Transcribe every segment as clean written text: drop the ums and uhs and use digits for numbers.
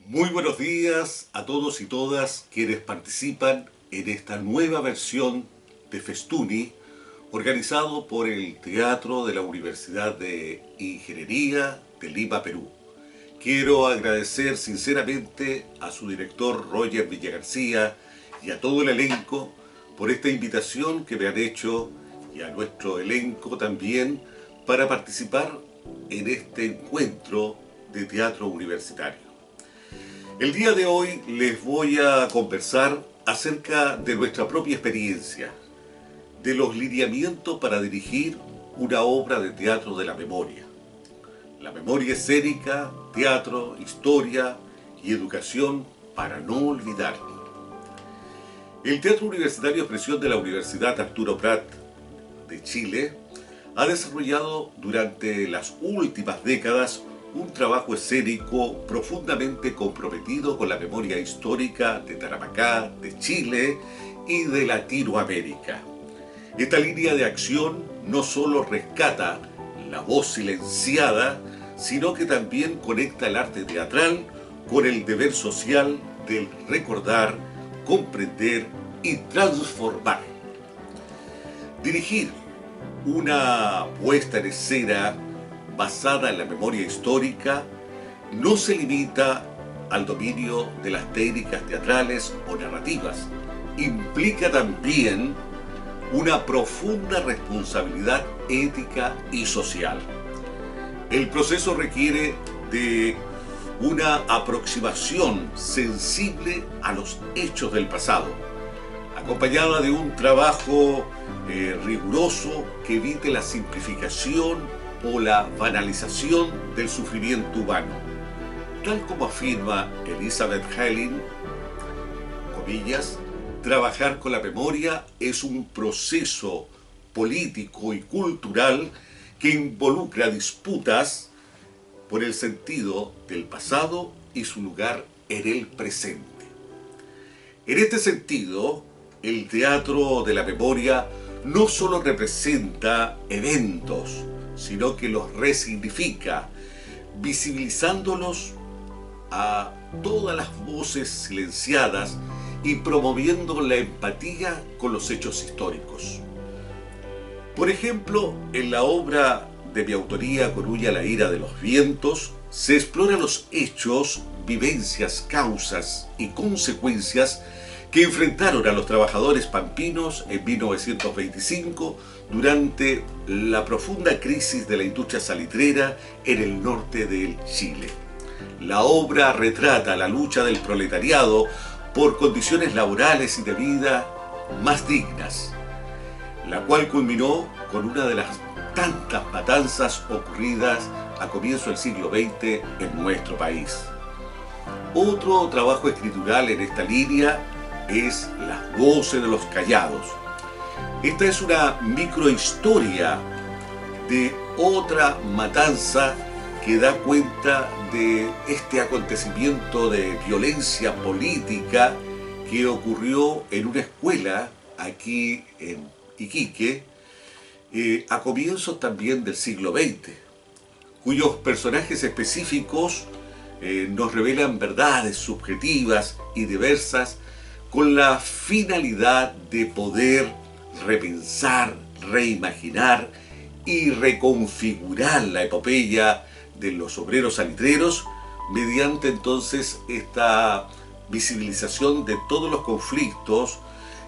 Muy buenos días a todos y todas quienes participan en esta nueva versión de Festuni, organizado por el Teatro de la Universidad de Ingeniería de Lima, Perú. Quiero agradecer sinceramente a su director Roger Villagarcía y a todo el elenco por esta invitación que me han hecho y a nuestro elenco también para participar en este encuentro de teatro universitario. El día de hoy les voy a conversar acerca de nuestra propia experiencia, de los lineamientos para dirigir una obra de teatro de la memoria. La memoria escénica, teatro, historia y educación para no olvidar. El Teatro Universitario Expresión de la Universidad Arturo Prat de Chile ha desarrollado durante las últimas décadas un trabajo escénico profundamente comprometido con la memoria histórica de Tarapacá, de Chile y de Latinoamérica. Esta línea de acción no solo rescata la voz silenciada, sino que también conecta el arte teatral con el deber social del recordar, comprender y transformar. Dirigir una puesta en escena basada en la memoria histórica no se limita al dominio de las técnicas teatrales o narrativas. Implica también una profunda responsabilidad ética y social. El proceso requiere de una aproximación sensible a los hechos del pasado, acompañada de un trabajo riguroso que evite la simplificación o la banalización del sufrimiento humano. Tal como afirma Elizabeth Hellin, comillas, trabajar con la memoria es un proceso político y cultural que involucra disputas por el sentido del pasado y su lugar en el presente. En este sentido, el teatro de la memoria no solo representa eventos, sino que los resignifica, visibilizándolos a todas las voces silenciadas y promoviendo la empatía con los hechos históricos. Por ejemplo, en la obra de mi autoría, Coruña, la ira de los vientos, se exploran los hechos, vivencias, causas y consecuencias que enfrentaron a los trabajadores pampinos en 1925 durante la profunda crisis de la industria salitrera en el norte del Chile. La obra retrata la lucha del proletariado por condiciones laborales y de vida más dignas, la cual culminó con una de las tantas matanzas ocurridas a comienzo del siglo XX en nuestro país. Otro trabajo escritural en esta línea es Las voces de los callados. Esta es una microhistoria de otra matanza que da cuenta de este acontecimiento de violencia política que ocurrió en una escuela aquí en Iquique a comienzos también del siglo XX, cuyos personajes específicos nos revelan verdades subjetivas y diversas con la finalidad de poder repensar, reimaginar y reconfigurar la epopeya de los obreros salitreros mediante entonces esta visibilización de todos los conflictos,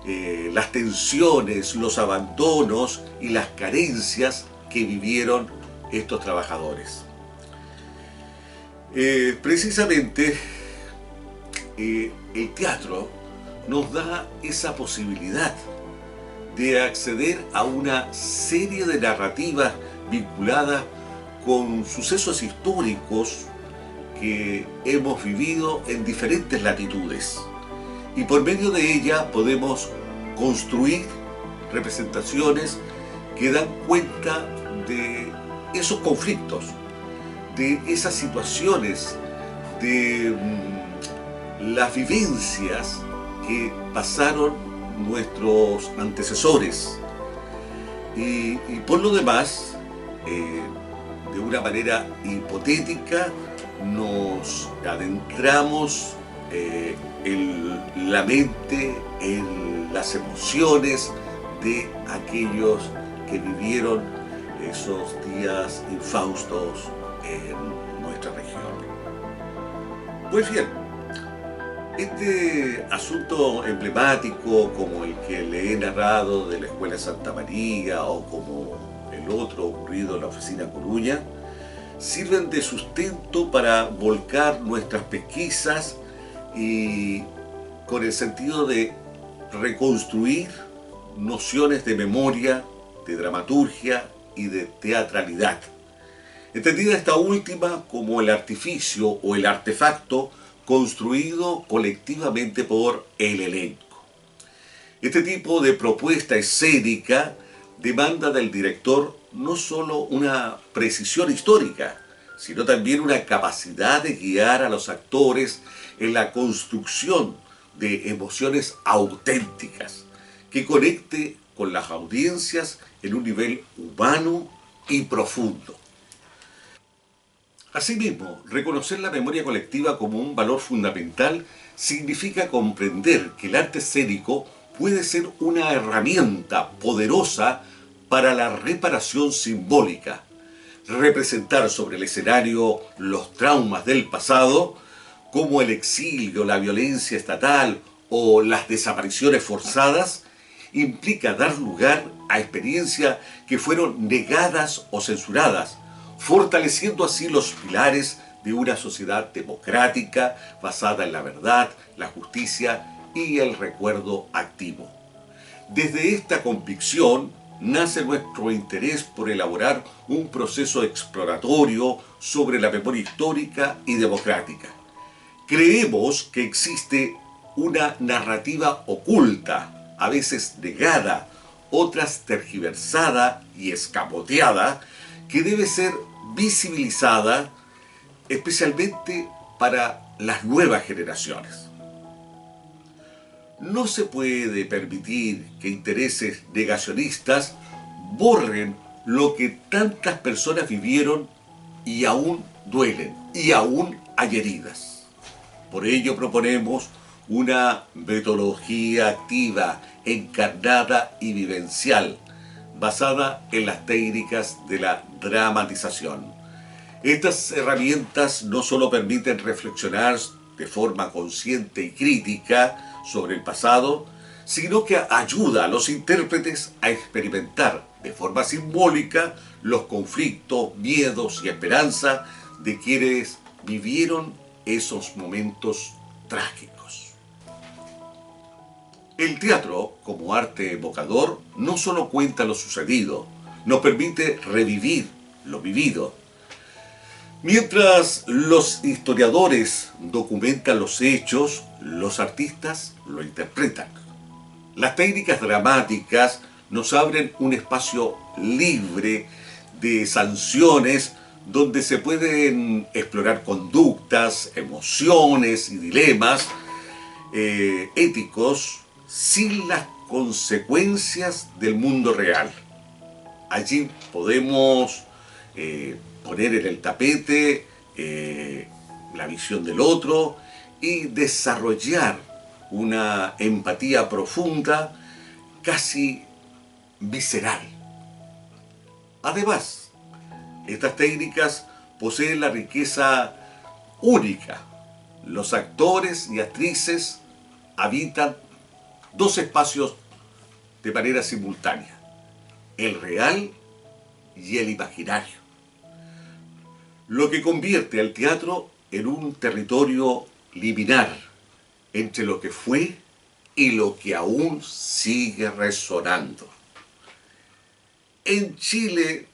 las tensiones, los abandonos y las carencias que vivieron estos trabajadores. Precisamente el teatro nos da esa posibilidad de acceder a una serie de narrativas vinculadas con sucesos históricos que hemos vivido en diferentes latitudes. Y por medio de ella podemos construir representaciones que dan cuenta de esos conflictos, de esas situaciones, de las vivencias que pasaron nuestros antecesores. Y por lo demás, de una manera hipotética, nos adentramos en la mente, en las emociones de aquellos que vivieron esos días infaustos en nuestra región. Pues bien, este asunto emblemático como el que le he narrado de la Escuela Santa María o como el otro ocurrido en la Oficina Coruña, sirven de sustento para volcar nuestras pesquisas y con el sentido de reconstruir nociones de memoria, de dramaturgia y de teatralidad. Entendida esta última como el artificio o el artefacto construido colectivamente por el elenco. Este tipo de propuesta escénica demanda del director no solo una precisión histórica, sino también una capacidad de guiar a los actores en la construcción de emociones auténticas, que conecte con las audiencias en un nivel humano y profundo. Asimismo, reconocer la memoria colectiva como un valor fundamental significa comprender que el arte escénico puede ser una herramienta poderosa para la reparación simbólica. Representar sobre el escenario los traumas del pasado, como el exilio, la violencia estatal o las desapariciones forzadas, implica dar lugar a experiencias que fueron negadas o censuradas, fortaleciendo así los pilares de una sociedad democrática basada en la verdad, la justicia y el recuerdo activo. Desde esta convicción nace nuestro interés por elaborar un proceso exploratorio sobre la memoria histórica y democrática. Creemos que existe una narrativa oculta, a veces negada, otras tergiversada y escamoteada, que debe ser visibilizada especialmente para las nuevas generaciones. No se puede permitir que intereses negacionistas borren lo que tantas personas vivieron y aún duelen, y aún hay heridas. Por ello proponemos una metodología activa, encarnada y vivencial, basada en las técnicas de la dramatización. Estas herramientas no solo permiten reflexionar de forma consciente y crítica sobre el pasado, sino que ayuda a los intérpretes a experimentar de forma simbólica los conflictos, miedos y esperanza de quienes vivieron esos momentos trágicos. El teatro, como arte evocador, no solo cuenta lo sucedido, nos permite revivir lo vivido. Mientras los historiadores documentan los hechos, los artistas lo interpretan. Las técnicas dramáticas nos abren un espacio libre de sanciones donde se pueden explorar conductas, emociones y dilemas éticos sin las consecuencias del mundo real. Allí podemos poner en el tapete la visión del otro y desarrollar una empatía profunda, casi visceral. Además, estas técnicas poseen la riqueza única. Los actores y actrices habitan dos espacios de manera simultánea: el real y el imaginario, lo que convierte al teatro en un territorio liminar entre lo que fue y lo que aún sigue resonando. En Chile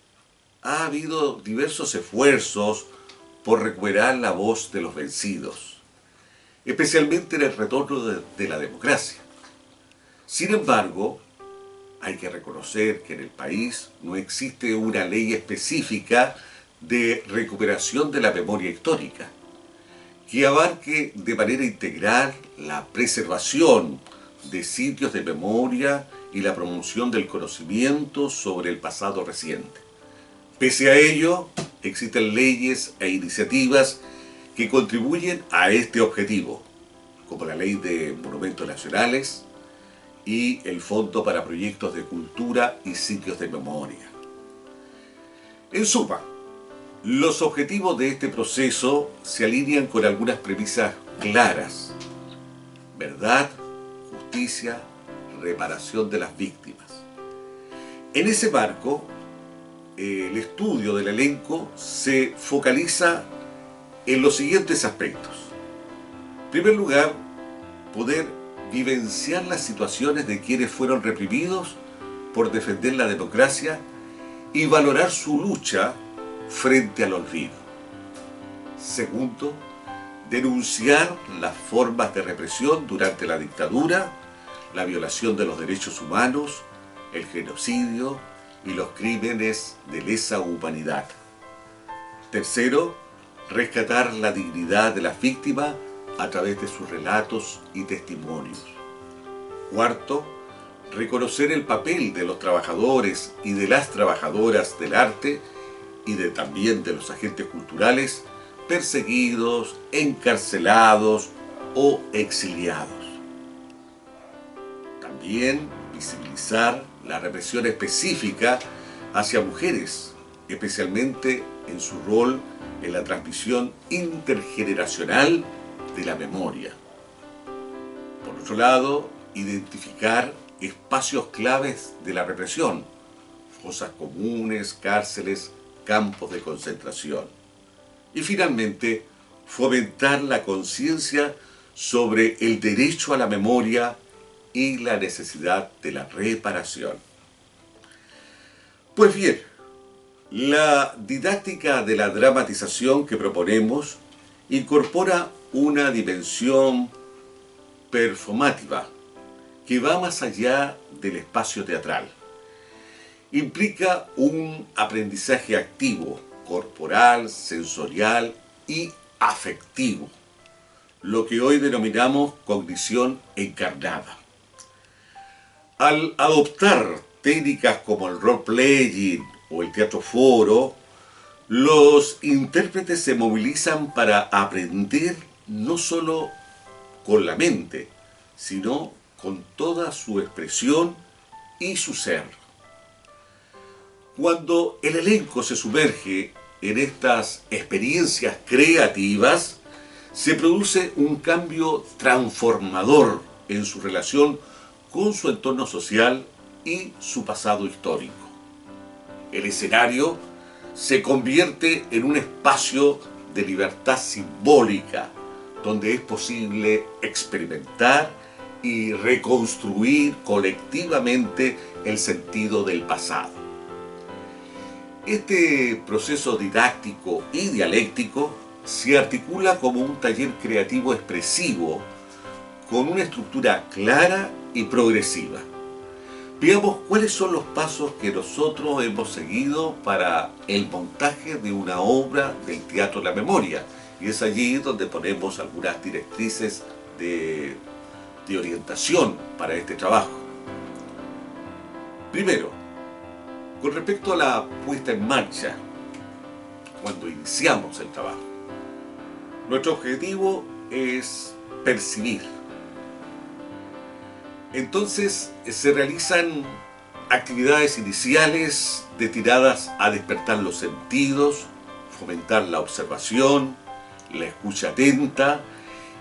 ha habido diversos esfuerzos por recuperar la voz de los vencidos, especialmente en el retorno de la democracia. Sin embargo, hay que reconocer que en el país no existe una ley específica de recuperación de la memoria histórica, que abarque de manera integral la preservación de sitios de memoria y la promoción del conocimiento sobre el pasado reciente. Pese a ello, existen leyes e iniciativas que contribuyen a este objetivo, como la Ley de Monumentos Nacionales y el Fondo para Proyectos de Cultura y Sitios de Memoria. En suma, los objetivos de este proceso se alinean con algunas premisas claras: verdad, justicia, reparación de las víctimas. En ese marco, el estudio del elenco se focaliza en los siguientes aspectos. En primer lugar, poder vivenciar las situaciones de quienes fueron reprimidos por defender la democracia y valorar su lucha frente al olvido. Segundo, denunciar las formas de represión durante la dictadura, la violación de los derechos humanos, el genocidio y los crímenes de lesa humanidad. Tercero, rescatar la dignidad de las víctimas a través de sus relatos y testimonios. Cuarto, reconocer el papel de los trabajadores y de las trabajadoras del arte y también de los agentes culturales perseguidos, encarcelados o exiliados. También visibilizar la represión específica hacia mujeres, especialmente en su rol en la transmisión intergeneracional de la memoria. Por otro lado, identificar espacios claves de la represión: fosas comunes, cárceles, campos de concentración. Y finalmente, fomentar la conciencia sobre el derecho a la memoria y la necesidad de la reparación. Pues bien, la didáctica de la dramatización que proponemos incorpora una dimensión performativa que va más allá del espacio teatral. Implica un aprendizaje activo, corporal, sensorial y afectivo, lo que hoy denominamos cognición encarnada. Al adoptar técnicas como el role-playing o el teatro foro, los intérpretes se movilizan para aprender no solo con la mente, sino con toda su expresión y su ser. Cuando el elenco se sumerge en estas experiencias creativas, se produce un cambio transformador en su relación con su entorno social y su pasado histórico. El escenario se convierte en un espacio de libertad simbólica, donde es posible experimentar y reconstruir colectivamente el sentido del pasado. Este proceso didáctico y dialéctico se articula como un taller creativo expresivo con una estructura clara y progresiva. Veamos cuáles son los pasos que nosotros hemos seguido para el montaje de una obra del Teatro La Memoria, y es allí donde ponemos algunas directrices de orientación para este trabajo. Primero, con respecto a la puesta en marcha, cuando iniciamos el trabajo, nuestro objetivo es percibir. Entonces se realizan actividades iniciales destinadas a despertar los sentidos, fomentar la observación, la escucha atenta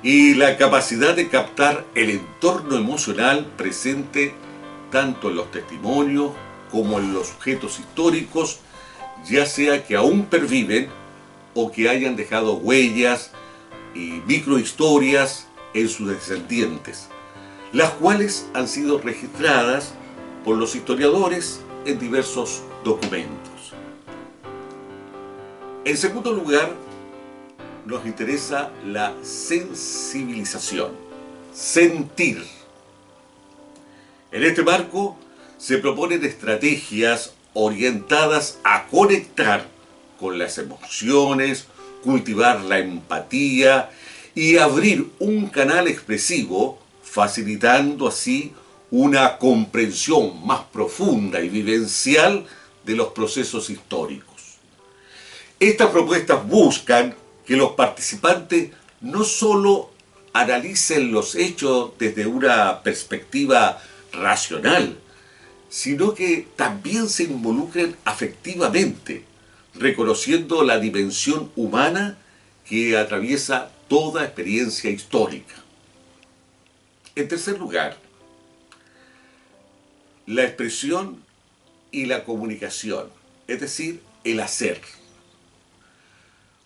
y la capacidad de captar el entorno emocional presente tanto en los testimonios como en los objetos históricos, ya sea que aún perviven o que hayan dejado huellas y microhistorias en sus descendientes, las cuales han sido registradas por los historiadores en diversos documentos. En segundo lugar, nos interesa la sensibilización, sentir. En este marco se proponen estrategias orientadas a conectar con las emociones, cultivar la empatía y abrir un canal expresivo, facilitando así una comprensión más profunda y vivencial de los procesos históricos. Estas propuestas buscan que los participantes no solo analicen los hechos desde una perspectiva racional, sino que también se involucren afectivamente, reconociendo la dimensión humana que atraviesa toda experiencia histórica. En tercer lugar, la expresión y la comunicación, es decir, el hacer.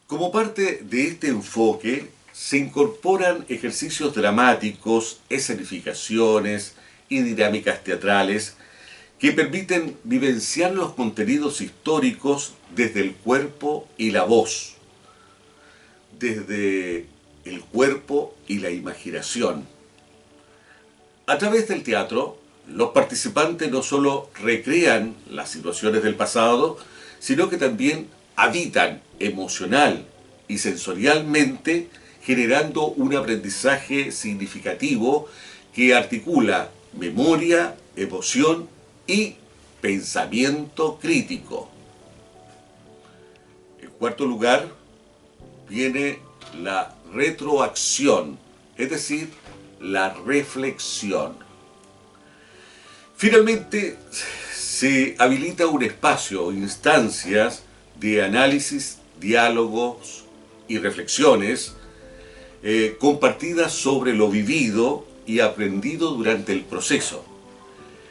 Como parte de este enfoque, se incorporan ejercicios dramáticos, escenificaciones y dinámicas teatrales que permiten vivenciar los contenidos históricos desde el cuerpo y la voz, desde el cuerpo y la imaginación. A través del teatro, los participantes no solo recrean las situaciones del pasado, sino que también habitan emocional y sensorialmente, generando un aprendizaje significativo que articula memoria, emoción y pensamiento crítico. En cuarto lugar, viene la retroacción, es decir, la reflexión. Finalmente, se habilita un espacio o instancias de análisis, diálogos y reflexiones compartidas sobre lo vivido y aprendido durante el proceso.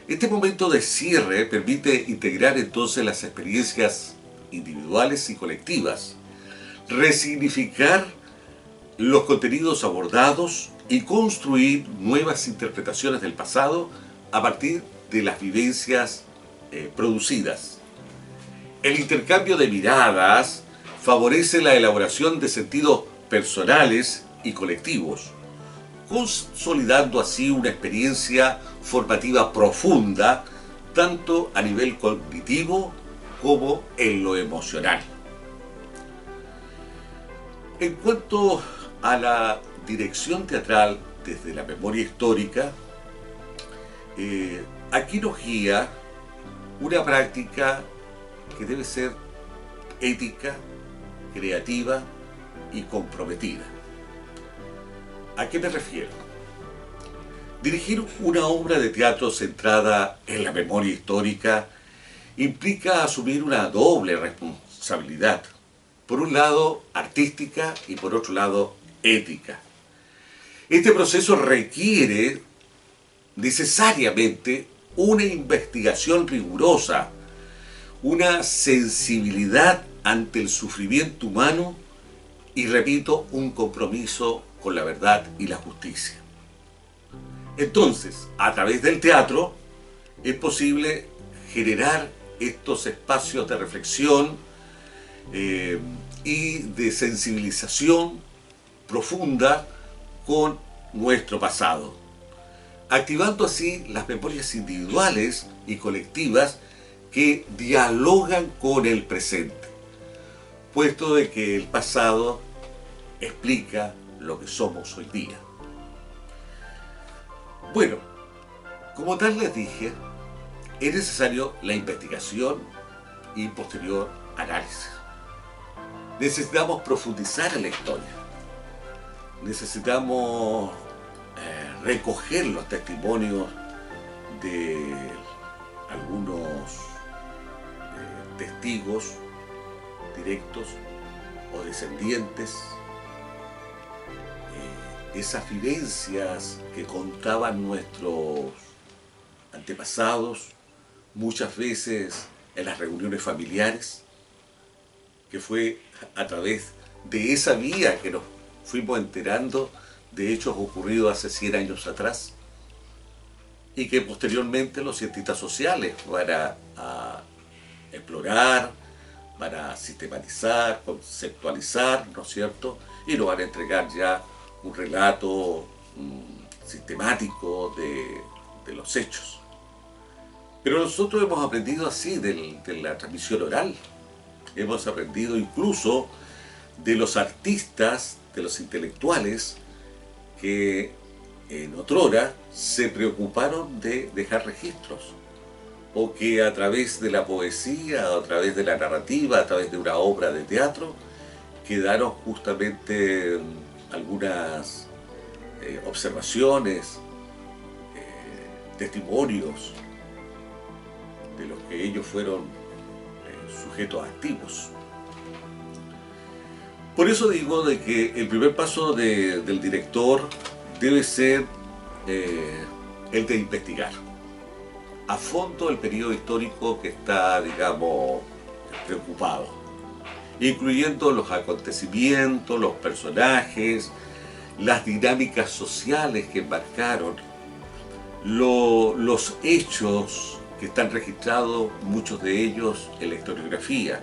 Este momento de cierre permite integrar entonces las experiencias individuales y colectivas, resignificar los contenidos abordados y construir nuevas interpretaciones del pasado a partir de las vivencias producidas. El intercambio de miradas favorece la elaboración de sentidos personales y colectivos, consolidando así una experiencia formativa profunda, tanto a nivel cognitivo como en lo emocional. En cuanto a la dirección teatral desde la memoria histórica, aquí nos guía una práctica que debe ser ética, creativa y comprometida. ¿A qué me refiero? Dirigir una obra de teatro centrada en la memoria histórica implica asumir una doble responsabilidad. Por un lado, artística y por otro lado, ética. Este proceso requiere necesariamente una investigación rigurosa, una sensibilidad ante el sufrimiento humano y, repito, un compromiso con la verdad y la justicia. Entonces, a través del teatro es posible generar estos espacios de reflexión y de sensibilización profunda con nuestro pasado, activando así las memorias individuales y colectivas que dialogan con el presente, puesto de que el pasado explica lo que somos hoy día. Bueno, como tal les dije, es necesario la investigación y posterior análisis. Necesitamos profundizar en la historia. Necesitamos recoger los testimonios de algunos testigos directos o descendientes, esas vivencias que contaban nuestros antepasados, muchas veces en las reuniones familiares, que fue a través de esa vía que nos fuimos enterando de hechos ocurridos hace 100 años atrás y que posteriormente los cientistas sociales van a explorar, van a sistematizar, conceptualizar, ¿no es cierto? Y nos van a entregar ya un relato sistemático de los hechos. Pero nosotros hemos aprendido así de la transmisión oral. Hemos aprendido incluso de los artistas, de los intelectuales que en otrora se preocuparon de dejar registros, o que a través de la poesía, a través de la narrativa, a través de una obra de teatro, quedaron justamente algunas observaciones, testimonios de los que ellos fueron sujetos activos. Por eso digo de que el primer paso del director debe ser el de investigar a fondo el periodo histórico que está, digamos, preocupado, incluyendo los acontecimientos, los personajes, las dinámicas sociales que marcaron, los hechos que están registrados, muchos de ellos en la historiografía.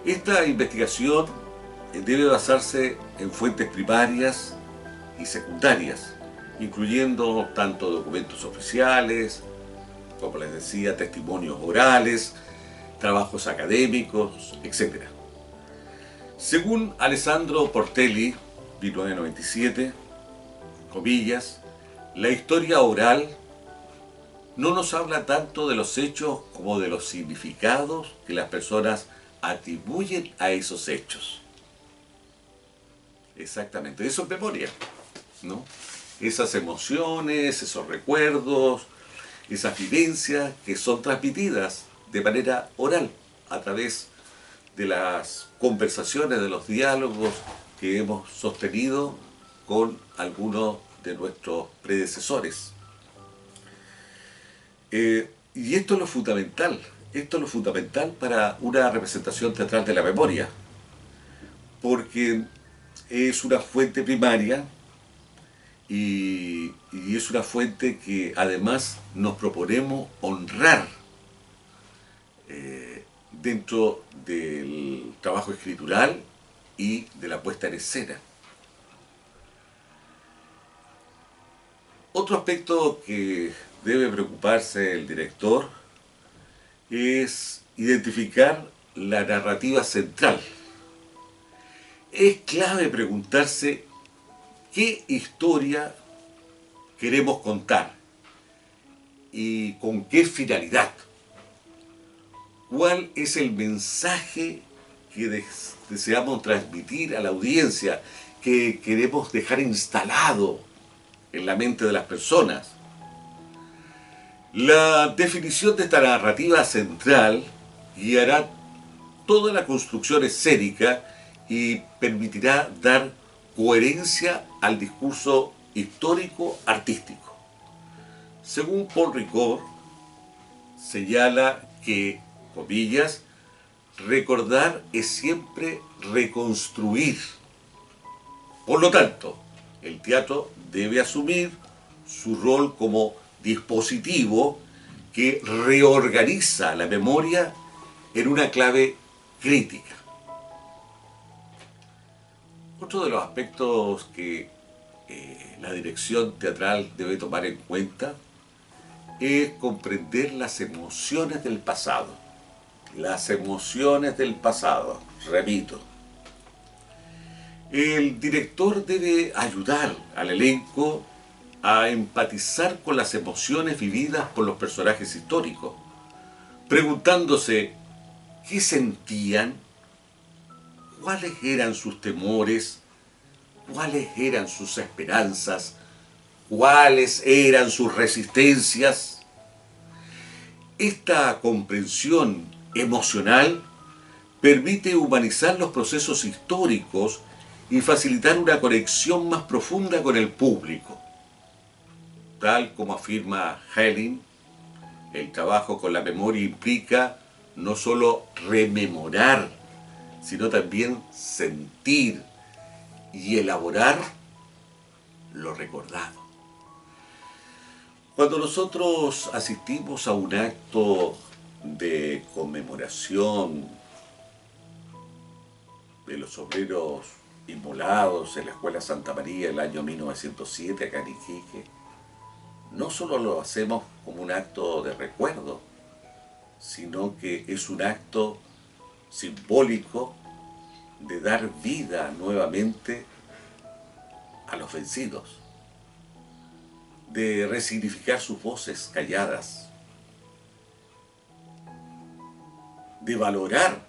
Esta investigación debe basarse en fuentes primarias y secundarias, incluyendo tanto documentos oficiales, como les decía, testimonios orales, trabajos académicos, etc. Según Alessandro Portelli, 1997, comillas, la historia oral no nos habla tanto de los hechos como de los significados que las personas atribuyen a esos hechos. Exactamente, eso es memoria, ¿no? Esas emociones, esos recuerdos, esas vivencias que son transmitidas de manera oral a través de las conversaciones, de los diálogos que hemos sostenido con algunos de nuestros predecesores. Y esto es lo fundamental, para una representación teatral de la memoria, porque es una fuente primaria y es una fuente que además nos proponemos honrar dentro del trabajo escritural y de la puesta en escena. Otro aspecto que debe preocuparse el director es identificar la narrativa central. Es clave preguntarse qué historia queremos contar y con qué finalidad. ¿Cuál es el mensaje que deseamos transmitir a la audiencia, que queremos dejar instalado en la mente de las personas? La definición de esta narrativa central guiará toda la construcción escénica y permitirá dar coherencia al discurso histórico-artístico. Según Paul Ricoeur, señala que, comillas, recordar es siempre reconstruir. Por lo tanto, el teatro debe asumir su rol como dispositivo que reorganiza la memoria en una clave crítica. Otro de los aspectos que la dirección teatral debe tomar en cuenta es comprender las emociones del pasado. Las emociones del pasado, repito. El director debe ayudar al elenco a empatizar con las emociones vividas por los personajes históricos, preguntándose qué sentían, cuáles eran sus temores, cuáles eran sus esperanzas, cuáles eran sus resistencias. Esta comprensión emocional permite humanizar los procesos históricos y facilitar una conexión más profunda con el público. Tal como afirma Helling, el trabajo con la memoria implica no solo rememorar, sino también sentir y elaborar lo recordado. Cuando nosotros asistimos a un acto de conmemoración de los obreros inmolados en la Escuela Santa María el año 1907 acá en Iquique, no solo lo hacemos como un acto de recuerdo, sino que es un acto simbólico de dar vida nuevamente a los vencidos, de resignificar sus voces calladas, de valorar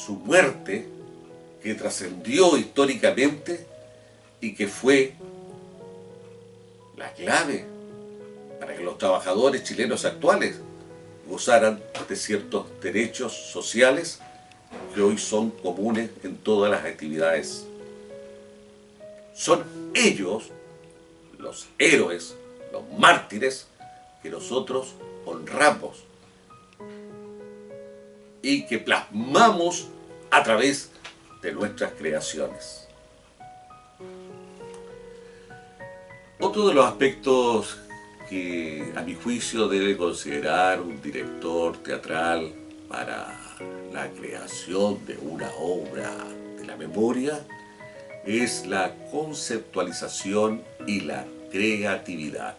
su muerte, que trascendió históricamente y que fue la clave para que los trabajadores chilenos actuales gozaran de ciertos derechos sociales que hoy son comunes en todas las actividades. Son ellos los héroes, los mártires que nosotros honramos y que plasmamos a través de nuestras creaciones. Otro de los aspectos que a mi juicio debe considerar un director teatral para la creación de una obra de la memoria es la conceptualización y la creatividad.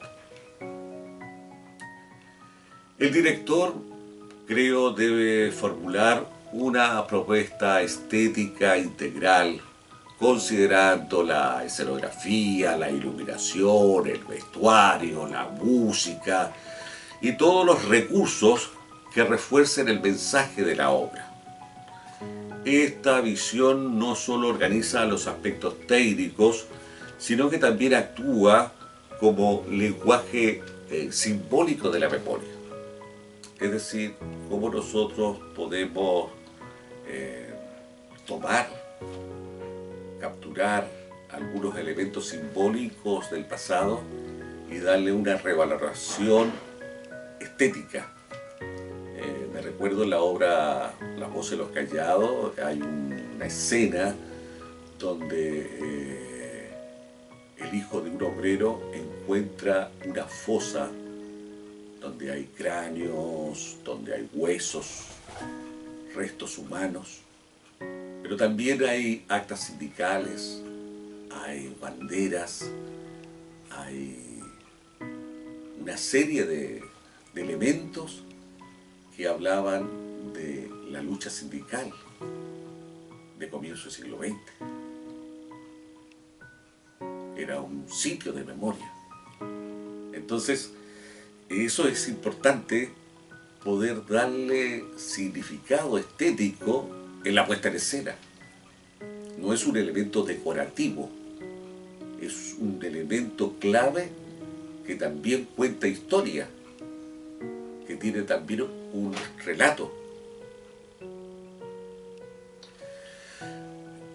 El director, creo, debe formular una propuesta estética integral, considerando la escenografía, la iluminación, el vestuario, la música y todos los recursos que refuercen el mensaje de la obra. Esta visión no solo organiza los aspectos técnicos, sino que también actúa como lenguaje simbólico de la memoria. Es decir, cómo nosotros podemos tomar, capturar algunos elementos simbólicos del pasado y darle una revaloración estética. Me recuerdo en la obra La voz de los callados, hay una escena donde el hijo de un obrero encuentra una fosa donde hay cráneos, donde hay huesos, restos humanos, pero también hay actas sindicales, hay banderas, hay una serie de elementos que hablaban de la lucha sindical de comienzo del siglo XX. Era un sitio de memoria. Entonces, eso es importante, poder darle significado estético en la puesta en escena. No es un elemento decorativo, es un elemento clave que también cuenta historia, que tiene también un relato.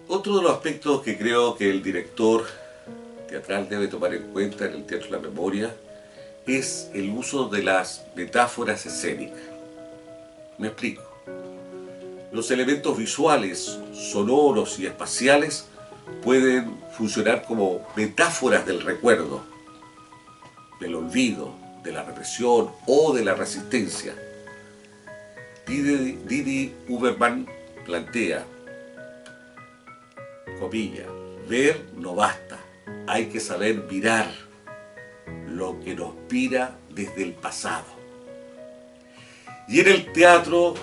Otro de los aspectos que creo que el director teatral debe tomar en cuenta en el teatro de la memoria es el uso de las metáforas escénicas. Me explico. Los elementos visuales, sonoros y espaciales pueden funcionar como metáforas del recuerdo, del olvido, de la represión o de la resistencia. Didi Uberman plantea, comilla, ver no basta, hay que saber mirar lo que nos mira desde el pasado. Y en el teatro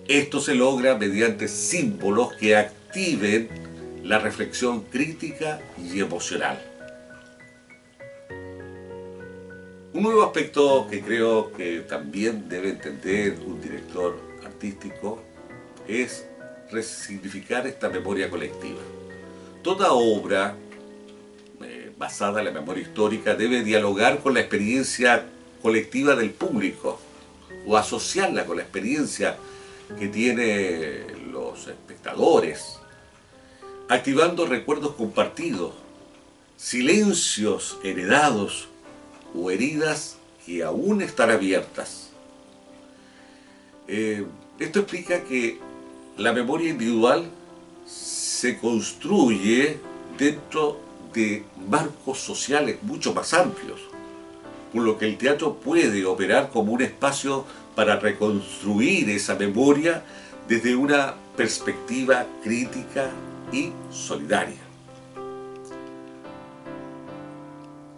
esto se logra mediante símbolos que activen la reflexión crítica y emocional. Un nuevo aspecto que creo que también debe entender un director artístico es resignificar esta memoria colectiva. Toda obra basada en la memoria histórica debe dialogar con la experiencia colectiva del público o asociarla con la experiencia que tienen los espectadores, activando recuerdos compartidos, silencios heredados o heridas que aún están abiertas. Esto explica que la memoria individual se construye dentro de marcos sociales mucho más amplios, por lo que el teatro puede operar como un espacio para reconstruir esa memoria desde una perspectiva crítica y solidaria.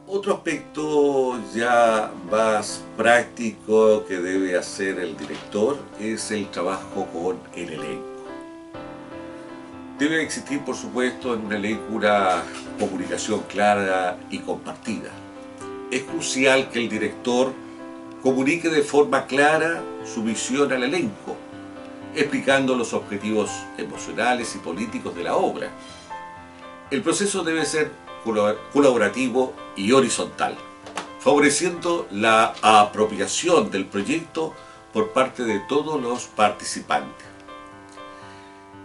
Otro aspecto ya más práctico que debe hacer el director es el trabajo con el elenco. Debe existir, por supuesto, en un elenco una comunicación clara y compartida. Es crucial que el director comunique de forma clara su visión al elenco, explicando los objetivos emocionales y políticos de la obra. El proceso debe ser colaborativo y horizontal, favoreciendo la apropiación del proyecto por parte de todos los participantes.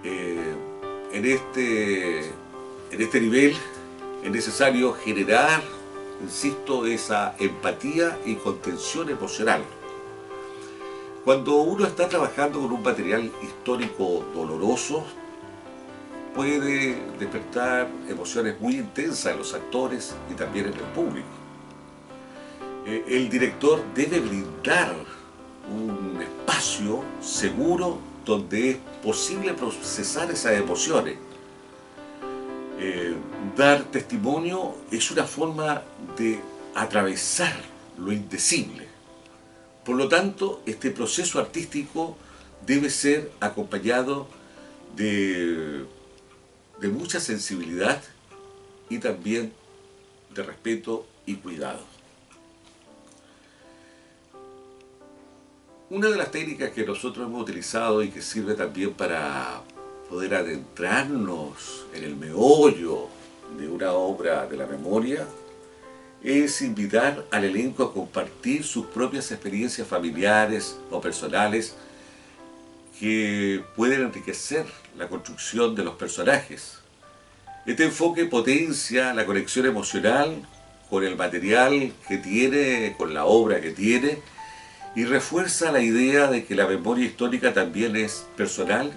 En este nivel es necesario generar, insisto, esa empatía y contención emocional. Cuando uno está trabajando con un material histórico doloroso, puede despertar emociones muy intensas en los actores y también en el público. El director debe brindar un espacio seguro donde es posible procesar esas emociones. Dar testimonio es una forma de atravesar lo indecible. Por lo tanto, este proceso artístico debe ser acompañado de mucha sensibilidad y también de respeto y cuidado. Una de las técnicas que nosotros hemos utilizado y que sirve también para poder adentrarnos en el meollo de una obra de la memoria es invitar al elenco a compartir sus propias experiencias familiares o personales que pueden enriquecer la construcción de los personajes. Este enfoque potencia la conexión emocional con el material que tiene, con la obra que tiene, y refuerza la idea de que la memoria histórica también es personal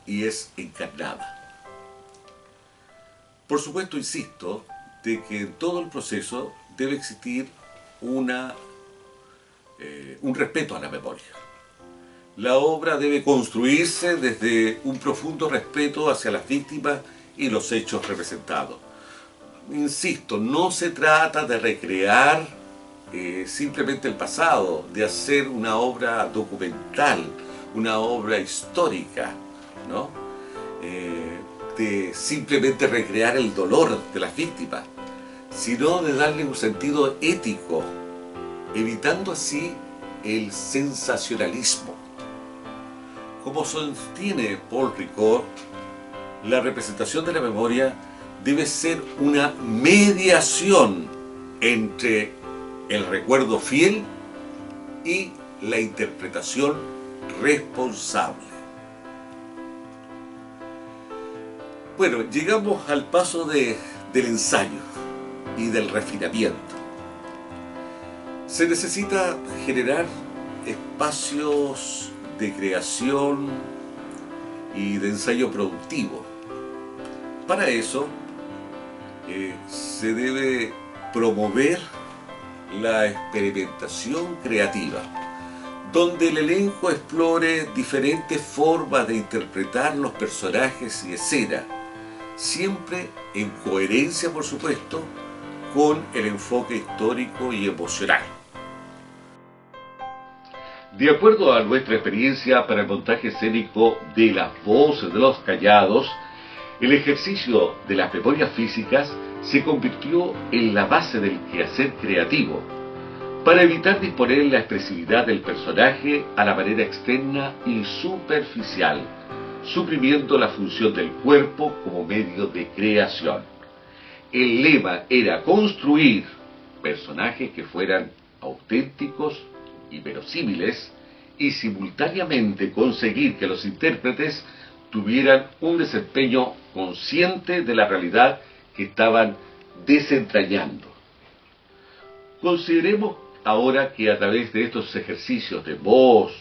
y es encarnada. Por supuesto, insisto, de que en todo el proceso debe existir un respeto a la memoria. La obra debe construirse desde un profundo respeto hacia las víctimas y los hechos representados. Insisto, no se trata de recrear simplemente el pasado, de hacer una obra documental, una obra histórica, ¿no? De simplemente recrear el dolor de las víctimas, sino de darle un sentido ético, evitando así el sensacionalismo. Como sostiene Paul Ricoeur, la representación de la memoria debe ser una mediación entre el recuerdo fiel y la interpretación responsable. Bueno, llegamos al paso del ensayo y del refinamiento. Se necesita generar espacios de creación y de ensayo productivo. Para eso se debe promover la experimentación creativa, donde el elenco explore diferentes formas de interpretar los personajes y escenas, siempre en coherencia, por supuesto, con el enfoque histórico y emocional. De acuerdo a nuestra experiencia para el montaje escénico de Las Voces de los Callados, el ejercicio de las memorias físicas se convirtió en la base del quehacer creativo, para evitar disponer la expresividad del personaje a la manera externa y superficial, suprimiendo la función del cuerpo como medio de creación. El lema era construir personajes que fueran auténticos y verosímiles, y simultáneamente conseguir que los intérpretes tuvieran un desempeño consciente de la realidad que estaban desentrañando. Consideremos ahora que a través de estos ejercicios de voz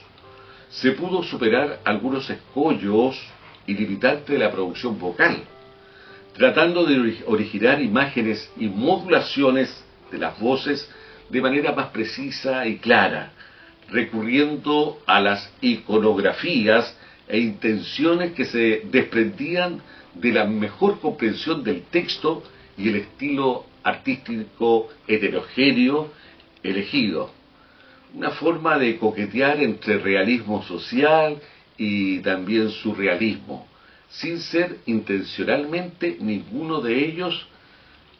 se pudo superar algunos escollos y limitantes de la producción vocal, tratando de originar imágenes y modulaciones de las voces de manera más precisa y clara, recurriendo a las iconografías e intenciones que se desprendían de la mejor comprensión del texto y el estilo artístico heterogéneo elegido. Una forma de coquetear entre realismo social y también surrealismo, sin ser intencionalmente ninguno de ellos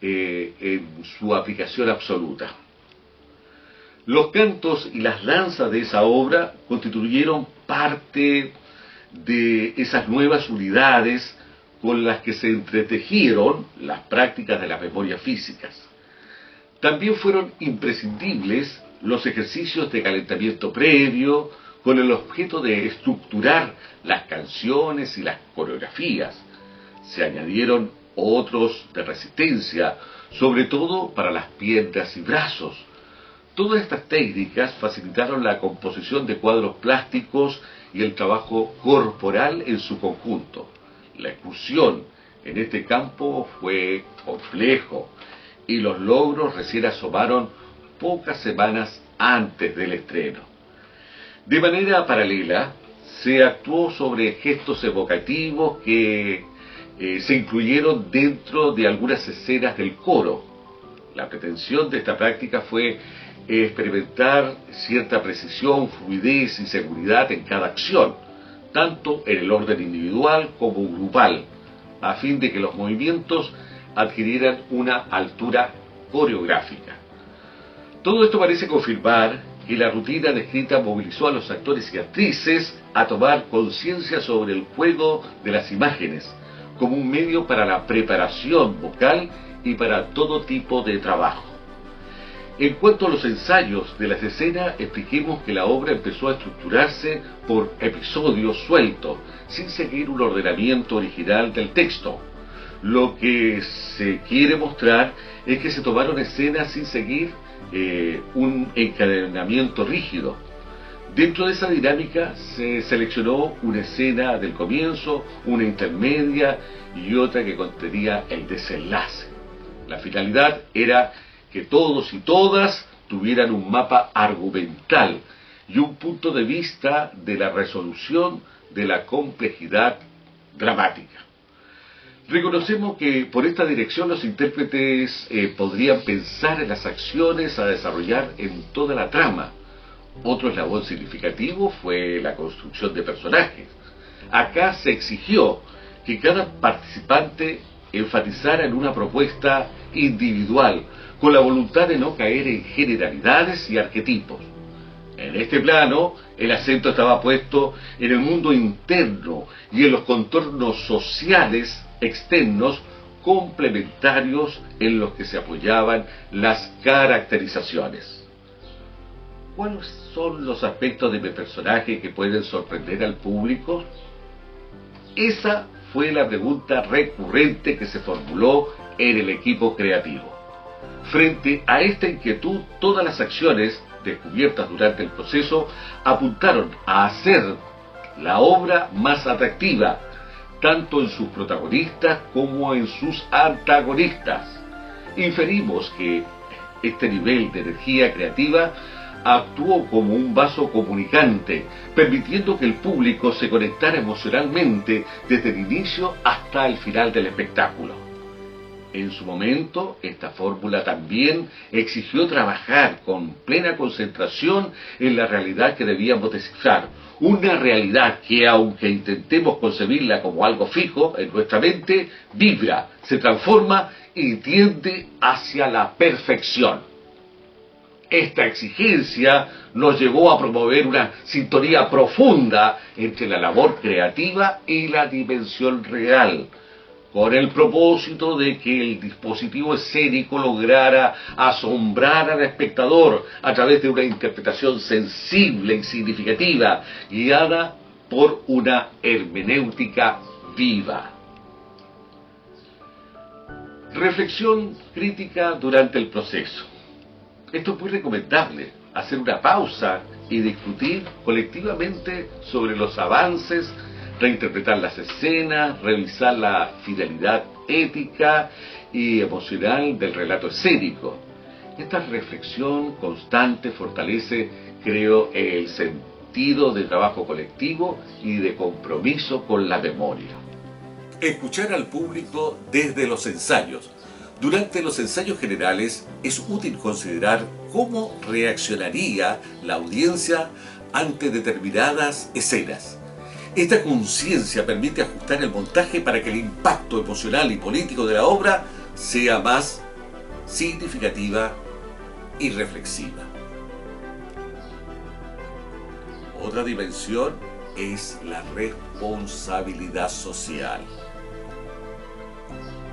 en su aplicación absoluta. Los cantos y las danzas de esa obra constituyeron parte de esas nuevas unidades con las que se entretejieron las prácticas de las memorias físicas. También fueron imprescindibles los ejercicios de calentamiento previo, con el objeto de estructurar las canciones y las coreografías. Se añadieron otros de resistencia, sobre todo para las piernas y brazos. Todas estas técnicas facilitaron la composición de cuadros plásticos y el trabajo corporal en su conjunto. La incursión en este campo fue complejo y los logros recién asomaron pocas semanas antes del estreno. De manera paralela, se actuó sobre gestos evocativos que se incluyeron dentro de algunas escenas del coro. La pretensión de esta práctica fue experimentar cierta precisión, fluidez y seguridad en cada acción, tanto en el orden individual como grupal, a fin de que los movimientos adquirieran una altura coreográfica. Todo esto parece confirmar que la rutina descrita movilizó a los actores y actrices a tomar conciencia sobre el juego de las imágenes como un medio para la preparación vocal y para todo tipo de trabajo. En cuanto a los ensayos de las escenas, expliquemos que la obra empezó a estructurarse por episodios sueltos, sin seguir un ordenamiento original del texto. Lo que se quiere mostrar es que se tomaron escenas sin seguir un encadenamiento rígido. Dentro de esa dinámica se seleccionó una escena del comienzo, una intermedia y otra que contenía el desenlace. La finalidad era que todos y todas tuvieran un mapa argumental y un punto de vista de la resolución de la complejidad dramática. Reconocemos que por esta dirección los intérpretes podrían pensar en las acciones a desarrollar en toda la trama. Otro eslabón significativo fue la construcción de personajes. Acá se exigió que cada participante enfatizara en una propuesta individual, con la voluntad de no caer en generalidades y arquetipos. En este plano, el acento estaba puesto en el mundo interno y en los contornos sociales externos complementarios en los que se apoyaban las caracterizaciones. ¿Cuáles son los aspectos de mi personaje que pueden sorprender al público? Esa fue la pregunta recurrente que se formuló en el equipo creativo. Frente a esta inquietud, todas las acciones descubiertas durante el proceso apuntaron a hacer la obra más atractiva, tanto en sus protagonistas como en sus antagonistas. Inferimos que este nivel de energía creativa actuó como un vaso comunicante, permitiendo que el público se conectara emocionalmente desde el inicio hasta el final del espectáculo. En su momento, esta fórmula también exigió trabajar con plena concentración en la realidad que debíamos descifrar. Una realidad que, aunque intentemos concebirla como algo fijo en nuestra mente, vibra, se transforma y tiende hacia la perfección. Esta exigencia nos llevó a promover una sintonía profunda entre la labor creativa y la dimensión real, con el propósito de que el dispositivo escénico lograra asombrar al espectador a través de una interpretación sensible y significativa, guiada por una hermenéutica viva. Reflexión crítica durante el proceso. Esto es muy recomendable, hacer una pausa y discutir colectivamente sobre los avances, reinterpretar las escenas, revisar la fidelidad ética y emocional del relato escénico. Esta reflexión constante fortalece, creo, el sentido de trabajo colectivo y de compromiso con la memoria. Escuchar al público desde los ensayos. Durante los ensayos generales es útil considerar cómo reaccionaría la audiencia ante determinadas escenas. Esta conciencia permite ajustar el montaje para que el impacto emocional y político de la obra sea más significativa y reflexiva. Otra dimensión es la responsabilidad social.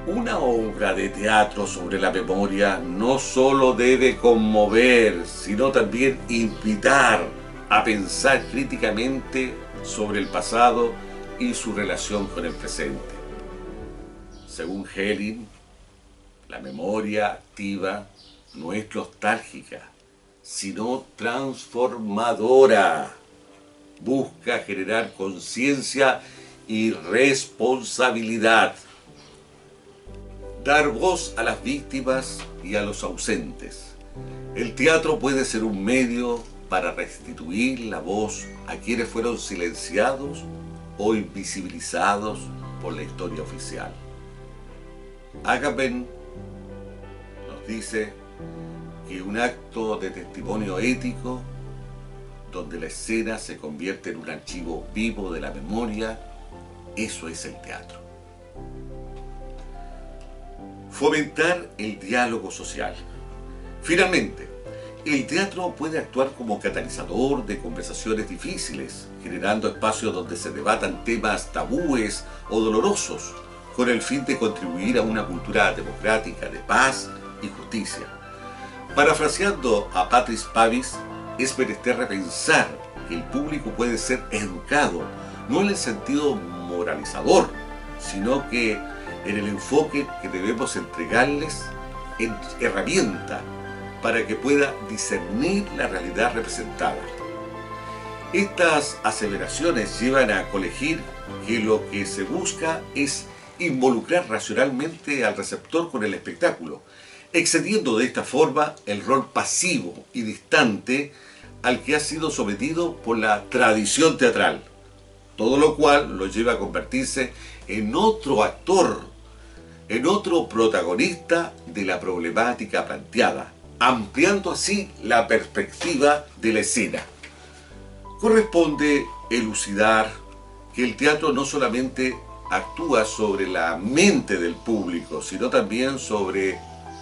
Una obra de teatro sobre la memoria no solo debe conmover, sino también invitar a pensar críticamente sobre el pasado y su relación con el presente. Según Helling, la memoria activa no es nostálgica, sino transformadora. Busca generar conciencia y responsabilidad. Dar voz a las víctimas y a los ausentes. El teatro puede ser un medio para restituir la voz a quienes fueron silenciados o invisibilizados por la historia oficial. Agamben nos dice que un acto de testimonio ético, donde la escena se convierte en un archivo vivo de la memoria, eso es el teatro. Fomentar el diálogo social. Finalmente, el teatro puede actuar como catalizador de conversaciones difíciles, generando espacios donde se debatan temas tabúes o dolorosos, con el fin de contribuir a una cultura democrática de paz y justicia. Parafraseando a Patrice Pavis, es menester repensar que el público puede ser educado, no en el sentido moralizador, sino que en el enfoque que debemos entregarles en herramienta para que pueda discernir la realidad representada. Estas aseveraciones llevan a colegir que lo que se busca es involucrar racionalmente al receptor con el espectáculo, excediendo de esta forma el rol pasivo y distante al que ha sido sometido por la tradición teatral, todo lo cual lo lleva a convertirse en otro actor, en otro protagonista de la problemática planteada, ampliando así la perspectiva de la escena. Corresponde elucidar que el teatro no solamente actúa sobre la mente del público, sino también sobre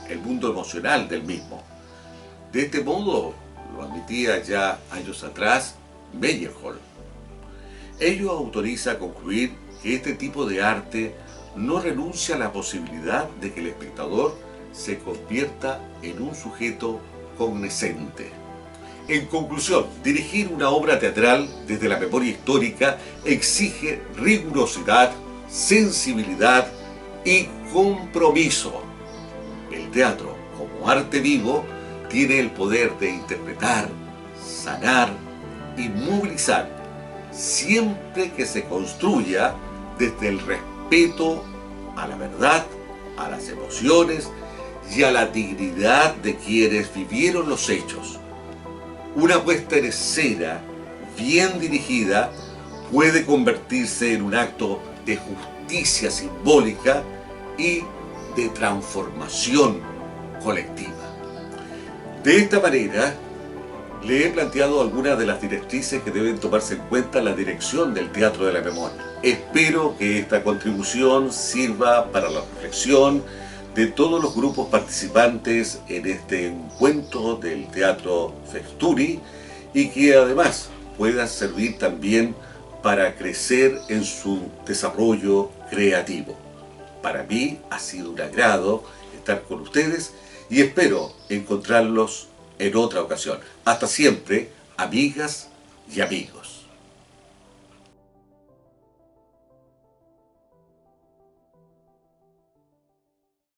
el mundo emocional del mismo. De este modo, lo admitía ya años atrás Meyerhold. Ello autoriza a concluir que este tipo de arte no renuncia a la posibilidad de que el espectador se convierta en un sujeto cognoscente. En conclusión, dirigir una obra teatral desde la memoria histórica exige rigurosidad, sensibilidad y compromiso. El teatro, como arte vivo, tiene el poder de interpretar, sanar y movilizar, siempre que se construya desde el respeto a la verdad, a las emociones y a la dignidad de quienes vivieron los hechos. Una puesta en escena bien dirigida puede convertirse en un acto de justicia simbólica y de transformación colectiva. De esta manera, le he planteado algunas de las directrices que deben tomarse en cuenta en la dirección del Teatro de la Memoria. Espero que esta contribución sirva para la reflexión de todos los grupos participantes en este encuentro del Teatro Festuri y que además pueda servir también para crecer en su desarrollo creativo. Para mí ha sido un agrado estar con ustedes y espero encontrarlos en otra ocasión. Hasta siempre, amigas y amigos.